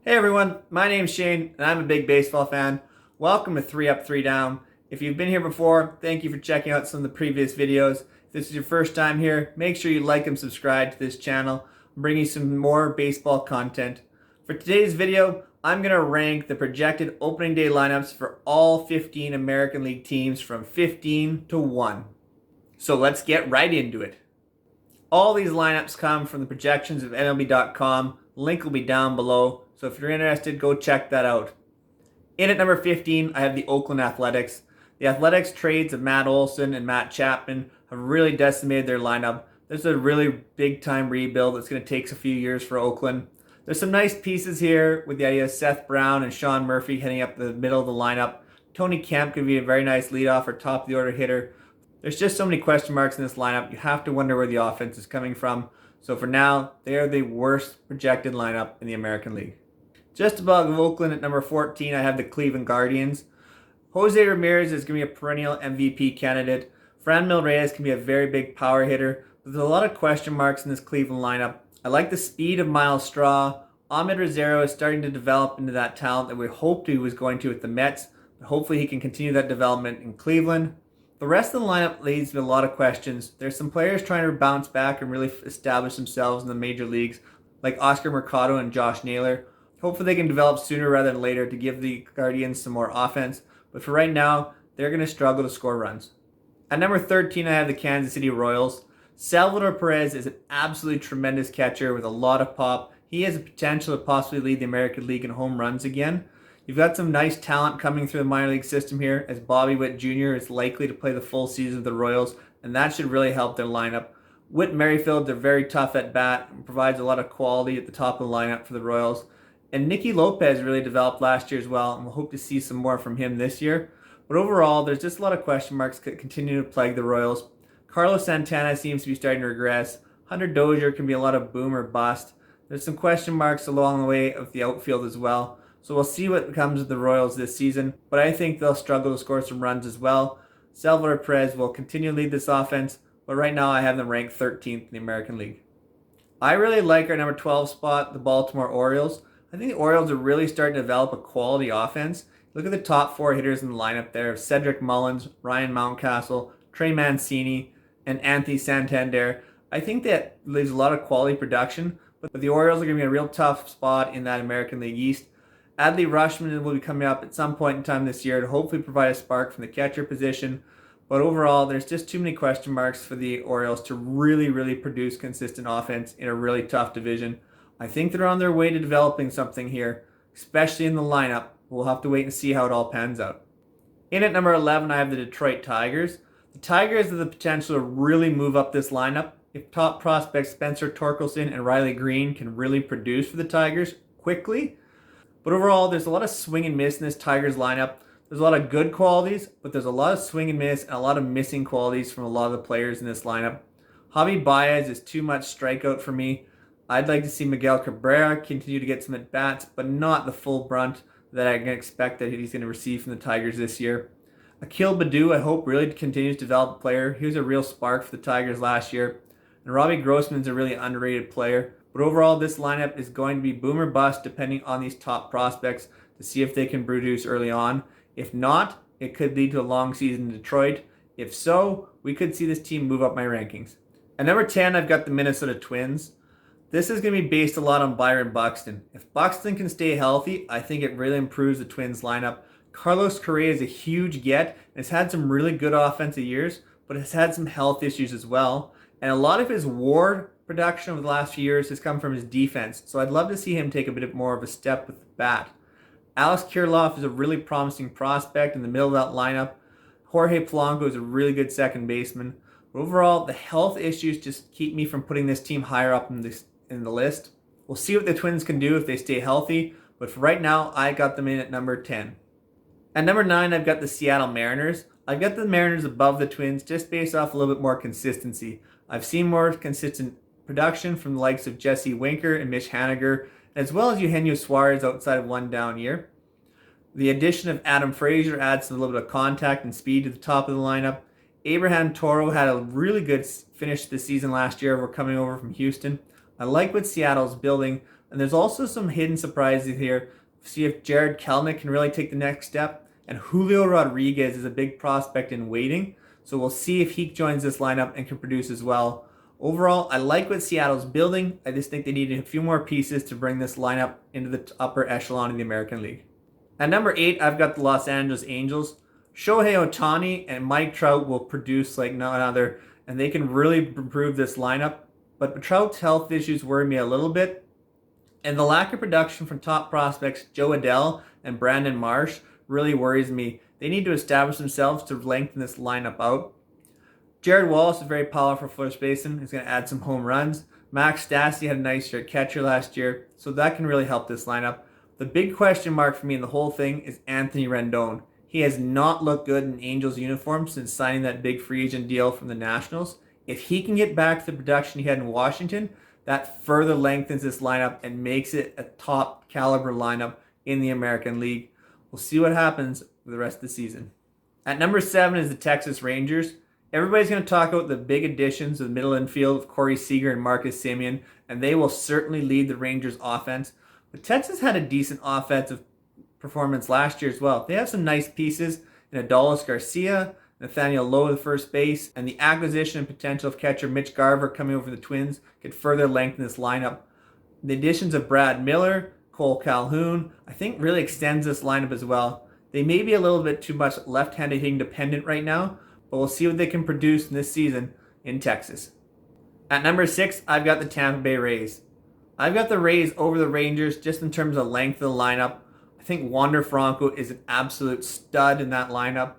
Hey everyone, my name's Shane and I'm a big baseball fan. Welcome to 3 Up, 3 Down. If you've been here before, thank you for checking out some of the previous videos. If this is your first time here, make sure you like and subscribe to this channel. I'm bringing you some more baseball content. For today's video, I'm going to rank the projected opening day lineups for all 15 American League teams from 15 to 1. So let's get right into it. All these lineups come from the projections of MLB.com. Link will be down below, so if you're interested, go check that out. In at number 15, I have the Oakland Athletics. The Athletics trades of Matt Olson and Matt Chapman have really decimated their lineup. This is a really big-time rebuild that's going to take a few years for Oakland. There's some nice pieces here with the idea of Seth Brown and Sean Murphy heading up the middle of the lineup. Tony Kemp could be a very nice leadoff or top-of-the-order hitter. There's just so many question marks in this lineup. You have to wonder where the offense is coming from. So for now, they are the worst projected lineup in the American League. Just above Oakland at number 14, I have the Cleveland Guardians. Jose Ramirez is going to be a perennial MVP candidate. Franmil Reyes can be a very big power hitter. But there's a lot of question marks in this Cleveland lineup. I like the speed of Miles Straw. Ahmed Rosero is starting to develop into that talent that we hoped he was going to with the Mets. But hopefully he can continue that development in Cleveland. The rest of the lineup leaves with a lot of questions. There's some players trying to bounce back and really establish themselves in the major leagues, like Oscar Mercado and Josh Naylor. Hopefully they can develop sooner rather than later to give the Guardians some more offense. But for right now, they're going to struggle to score runs. At number 13, I have the Kansas City Royals. Salvador Perez is an absolutely tremendous catcher with a lot of pop. He has the potential to possibly lead the American League in home runs again. You've got some nice talent coming through the minor league system here, as Bobby Witt Jr. is likely to play the full season of the Royals, and that should really help their lineup. Whit Merrifield, they're very tough at bat and provides a lot of quality at the top of the lineup for the Royals. And Nicky Lopez really developed last year as well, and we'll hope to see some more from him this year. But overall, there's just a lot of question marks that continue to plague the Royals. Carlos Santana seems to be starting to regress. Hunter Dozier can be a lot of boom or bust. There's some question marks along the way of the outfield as well. So we'll see what comes of the Royals this season, but I think they'll struggle to score some runs as well. Salvador Perez will continue to lead this offense, but right now I have them ranked 13th in the American League. I really like our number 12 spot, the Baltimore Orioles. I think the Orioles are really starting to develop a quality offense. Look at the top four hitters in the lineup there: Cedric Mullins, Ryan Mountcastle, Trey Mancini, and Anthony Santander. I think that leaves a lot of quality production, but the Orioles are going to be a real tough spot in that American League East. Adley Rutschman will be coming up at some point in time this year to hopefully provide a spark from the catcher position. But overall, there's just too many question marks for the Orioles to really produce consistent offense in a really tough division. I think they're on their way to developing something here, especially in the lineup. We'll have to wait and see how it all pans out. In at number 11, I have the Detroit Tigers. The Tigers have the potential to really move up this lineup. If top prospects Spencer Torkelson and Riley Green can really produce for the Tigers quickly. But overall, there's a lot of swing and miss in this Tigers lineup. There's a lot of good qualities, but there's a lot of swing and miss and a lot of missing qualities from a lot of the players in this lineup. Javi Baez is too much strikeout for me. I'd like to see Miguel Cabrera continue to get some at-bats, but not the full brunt that I can expect that he's going to receive from the Tigers this year. Akil Baddoo, I hope, really continues to develop a player. He was a real spark for the Tigers last year. And Robbie Grossman's a really underrated player. But overall, this lineup is going to be boom or bust depending on these top prospects to see if they can produce early on. If not, it could lead to a long season in Detroit. If so, we could see this team move up my rankings. At number 10, I've got the Minnesota Twins. This is going to be based a lot on Byron Buxton. If Buxton can stay healthy, I think it really improves the Twins lineup. Carlos Correa is a huge get and has had some really good offensive years, but has had some health issues as well. And a lot of his WAR production over the last few years has come from his defense, so I'd love to see him take a bit more of a step with the bat. Alex Kirilloff is a really promising prospect in the middle of that lineup. Jorge Polanco is a really good second baseman. But overall, the health issues just keep me from putting this team higher up in the list. We'll see what the Twins can do if they stay healthy, but for right now, I got them in at number 10. At number 9, I've got the Seattle Mariners. I've got the Mariners above the Twins just based off a little bit more consistency. I've seen more consistent production from the likes of Jesse Winker and Mitch Haniger, as well as Eugenio Suarez outside of one down year. The addition of Adam Frazier adds a little bit of contact and speed to the top of the lineup. Abraham Toro had a really good finish this season last year. We're coming over from Houston. I like what Seattle's building. And there's also some hidden surprises here. See if Jared Kelnick can really take the next step. And Julio Rodriguez is a big prospect in waiting. So we'll see if he joins this lineup and can produce as well. Overall, I like what Seattle's building. I just think they need a few more pieces to bring this lineup into the upper echelon of the American League. At number 8, I've got the Los Angeles Angels. Shohei Ohtani and Mike Trout will produce like none other, and they can really improve this lineup. But Trout's health issues worry me a little bit, and the lack of production from top prospects Joe Adell and Brandon Marsh really worries me. They need to establish themselves to lengthen this lineup out. Jared Wallace is very powerful first baseman. He's going to add some home runs. Max Stassi had a nice year at catcher last year, so that can really help this lineup. The big question mark for me in the whole thing is Anthony Rendon. He has not looked good in Angels uniform since signing that big free agent deal from the Nationals. If he can get back to the production he had in Washington, that further lengthens this lineup and makes it a top caliber lineup in the American League. We'll see what happens for the rest of the season. At number 7 is the Texas Rangers. Everybody's going to talk about the big additions of the middle infield of Corey Seager and Marcus Semien, and they will certainly lead the Rangers offense. But Texas had a decent offensive performance last year as well. They have some nice pieces in Adolis Garcia, Nathaniel Lowe at first base, and the acquisition and potential of catcher Mitch Garver coming over the Twins could further lengthen this lineup. The additions of Brad Miller, Cole Calhoun, I think really extends this lineup as well. They may be a little bit too much left-handed hitting dependent right now, but we'll see what they can produce in this season in Texas. At number 6, I've got the Tampa Bay Rays. I've got the Rays over the Rangers just in terms of length of the lineup. I think Wander Franco is an absolute stud in that lineup.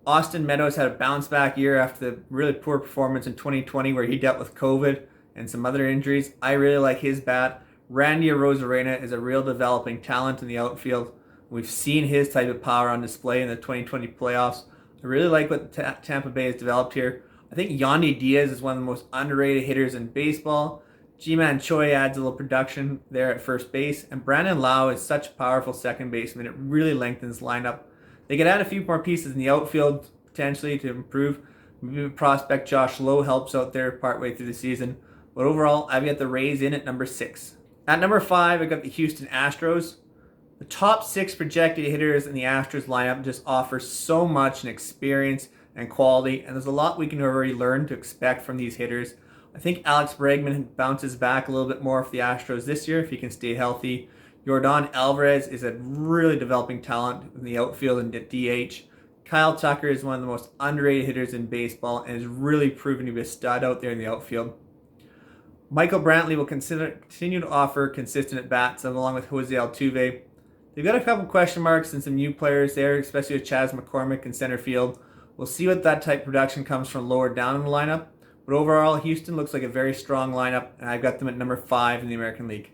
Austin Meadows had a bounce back year after the really poor performance in 2020 where he dealt with COVID and some other injuries. I really like his bat. Randy Arozarena is a real developing talent in the outfield. We've seen his type of power on display in the 2020 playoffs. I really like what Tampa Bay has developed here. I think Yandy Diaz is one of the most underrated hitters in baseball. Ji-Man Choi adds a little production there at first base. And Brandon Lau is such a powerful second baseman. It really lengthens the lineup. They could add a few more pieces in the outfield potentially to improve. Maybe prospect Josh Lowe helps out there partway through the season. But overall, I've got the Rays in at number 6. At number 5, I've got the Houston Astros. The top 6 projected hitters in the Astros lineup just offer so much in experience and quality, and there's a lot we can already learn to expect from these hitters. I think Alex Bregman bounces back a little bit more for the Astros this year if he can stay healthy. Yordan Alvarez is a really developing talent in the outfield and at DH. Kyle Tucker is one of the most underrated hitters in baseball and is really proven to be a stud out there in the outfield. Michael Brantley will continue to offer consistent at-bats along with Jose Altuve. They've got a couple question marks and some new players there, especially with Chas McCormick in center field. We'll see what that type of production comes from lower down in the lineup. But overall, Houston looks like a very strong lineup, and I've got them at number 5 in the American League.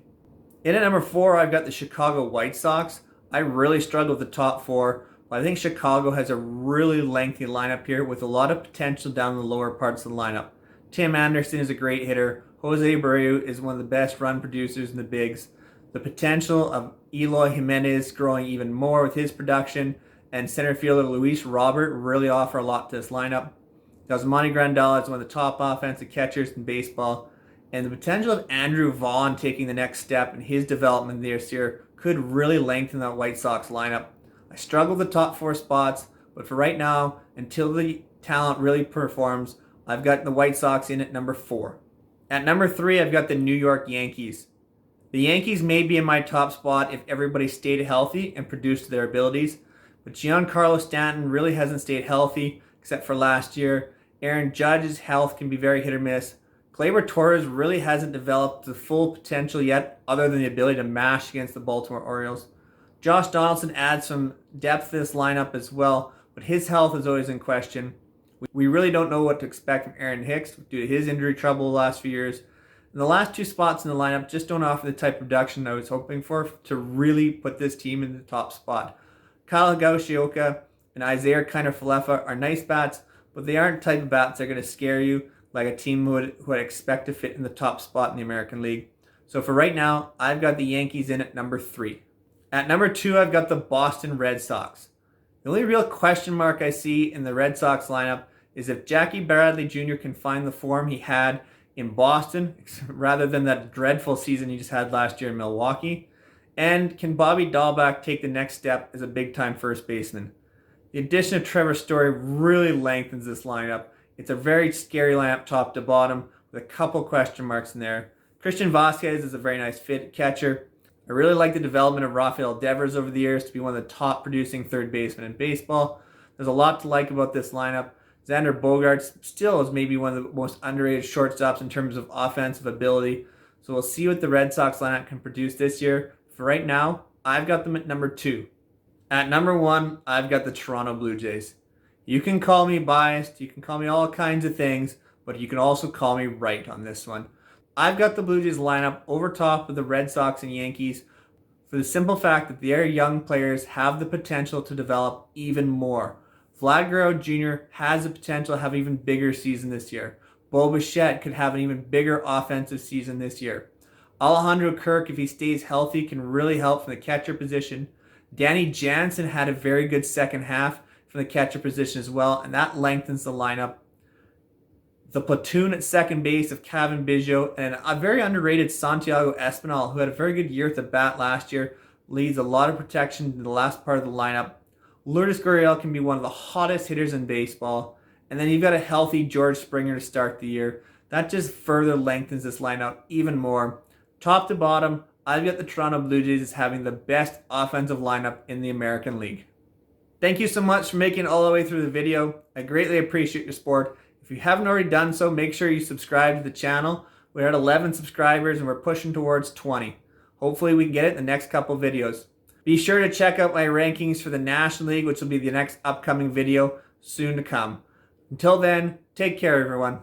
In at number 4, I've got the Chicago White Sox. I really struggle with the top 4, but I think Chicago has a really lengthy lineup here with a lot of potential down the lower parts of the lineup. Tim Anderson is a great hitter. Jose Abreu is one of the best run producers in the bigs. The potential of Eloy Jimenez growing even more with his production, and center fielder Luis Robert really offer a lot to this lineup. Yasmani Grandal is one of the top offensive catchers in baseball, and the potential of Andrew Vaughn taking the next step in his development this year could really lengthen that White Sox lineup. I struggle with the top 4 spots, but for right now, until the talent really performs, I've got the White Sox in at number 4. At number 3, I've got the New York Yankees. The Yankees may be in my top spot if everybody stayed healthy and produced to their abilities, but Giancarlo Stanton really hasn't stayed healthy except for last year. Aaron Judge's health can be very hit or miss. Gleyber Torres really hasn't developed the full potential yet other than the ability to mash against the Baltimore Orioles. Josh Donaldson adds some depth to this lineup as well, but his health is always in question. We really don't know what to expect from Aaron Hicks due to his injury trouble the last few years. And the last 2 spots in the lineup just don't offer the type of production I was hoping for to really put this team in the top spot. Kyle Higashioka and Isaiah Kiner-Falefa are nice bats, but they aren't the type of bats that are going to scare you like a team who would expect to fit in the top spot in the American League. So for right now, I've got the Yankees in at number 3. At number 2, I've got the Boston Red Sox. The only real question mark I see in the Red Sox lineup is if Jackie Bradley Jr. can find the form he had in Boston, rather than that dreadful season he just had last year in Milwaukee? And can Bobby Dahlbeck take the next step as a big-time first baseman? The addition of Trevor Story really lengthens this lineup. It's a very scary lineup top to bottom with a couple question marks in there. Christian Vasquez is a very nice fit catcher. I really like the development of Rafael Devers over the years to be one of the top producing third basemen in baseball. There's a lot to like about this lineup. Xander Bogaerts still is maybe one of the most underrated shortstops in terms of offensive ability. So we'll see what the Red Sox lineup can produce this year. For right now, I've got them at number 2. At number 1, I've got the Toronto Blue Jays. You can call me biased, you can call me all kinds of things, but you can also call me right on this one. I've got the Blue Jays lineup over top of the Red Sox and Yankees for the simple fact that their young players have the potential to develop even more. Vlad Guerrero Jr. has the potential to have an even bigger season this year. Bo Bichette could have an even bigger offensive season this year. Alejandro Kirk, if he stays healthy, can really help from the catcher position. Danny Jansen had a very good second half from the catcher position as well, and that lengthens the lineup. The platoon at second base of Kevin Biggio and a very underrated Santiago Espinal, who had a very good year at the bat last year, leads a lot of protection in the last part of the lineup. Lourdes Gurriel can be one of the hottest hitters in baseball. And then you've got a healthy George Springer to start the year. That just further lengthens this lineup even more. Top to bottom, I've got the Toronto Blue Jays as having the best offensive lineup in the American League. Thank you so much for making it all the way through the video. I greatly appreciate your support. If you haven't already done so, make sure you subscribe to the channel. We're at 11 subscribers and we're pushing towards 20. Hopefully we can get it in the next couple videos. Be sure to check out my rankings for the National League, which will be the next upcoming video soon to come. Until then, take care everyone.